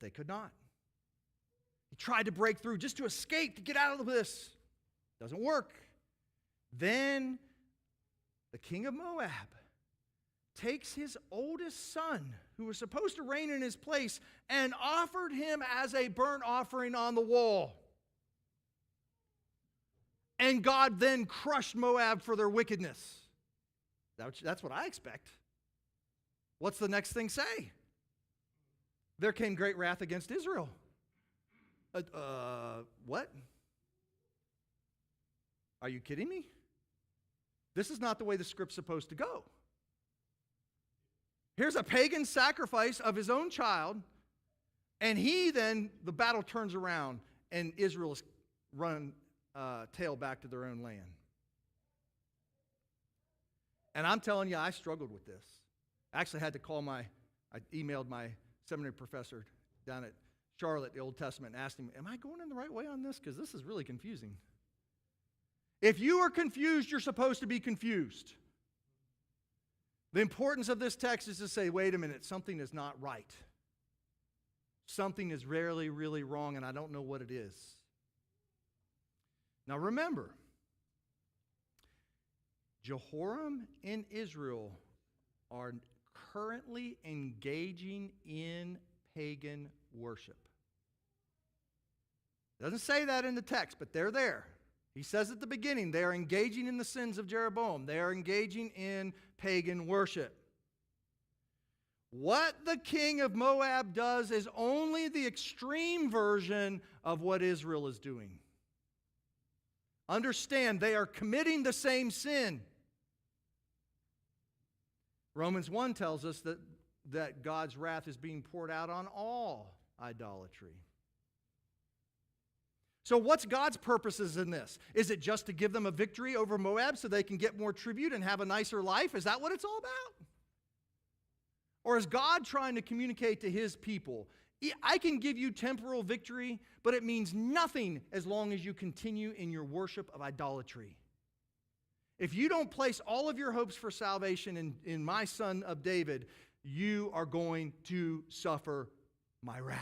they could not. He tried to break through just to escape, to get out of this. Doesn't work. Then the king of Moab takes his oldest son, who was supposed to reign in his place, and offered him as a burnt offering on the wall. And God then crushed Moab for their wickedness. That's what I expect. What's the next thing say? There came great wrath against Israel. What? Are you kidding me? This is not the way the script's supposed to go. Here's a pagan sacrifice of his own child, and the battle turns around, and Israel is run tail back to their own land. And I'm telling you, I struggled with this. I actually had to I emailed my seminary professor down at Charlotte, the Old Testament, and asked him, am I going in the right way on this? Because this is really confusing. If you are confused, you're supposed to be confused. The importance of this text is to say, wait a minute, something is not right. Something is rarely, really wrong, and I don't know what it is. Now remember, Jehoram and Israel are currently engaging in pagan worship. It doesn't say that in the text, but they're there. He says at the beginning, they are engaging in the sins of Jeroboam. They are engaging in pagan worship. What the king of Moab does is only the extreme version of what Israel is doing. Understand, they are committing the same sin. Romans 1 tells us that God's wrath is being poured out on all idolatry. So what's God's purposes in this? Is it just to give them a victory over Moab so they can get more tribute and have a nicer life? Is that what it's all about? Or is God trying to communicate to his people, I can give you temporal victory, but it means nothing as long as you continue in your worship of idolatry. If you don't place all of your hopes for salvation in my Son of David, you are going to suffer my wrath.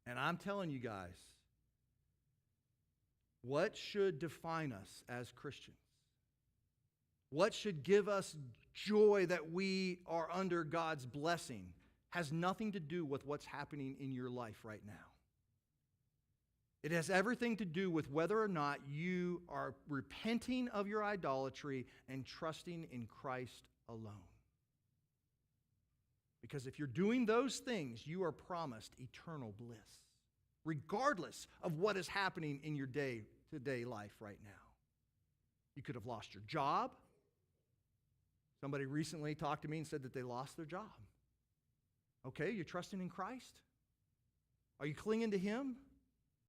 And I'm telling you guys, what should define us as Christians? What should give us joy that we are under God's blessing has nothing to do with what's happening in your life right now. It has everything to do with whether or not you are repenting of your idolatry and trusting in Christ alone. Because if you're doing those things, you are promised eternal bliss, regardless of what is happening in your day-to-day life right now. You could have lost your job. Somebody recently talked to me and said that they lost their job. Okay, you're trusting in Christ? Are you clinging to him?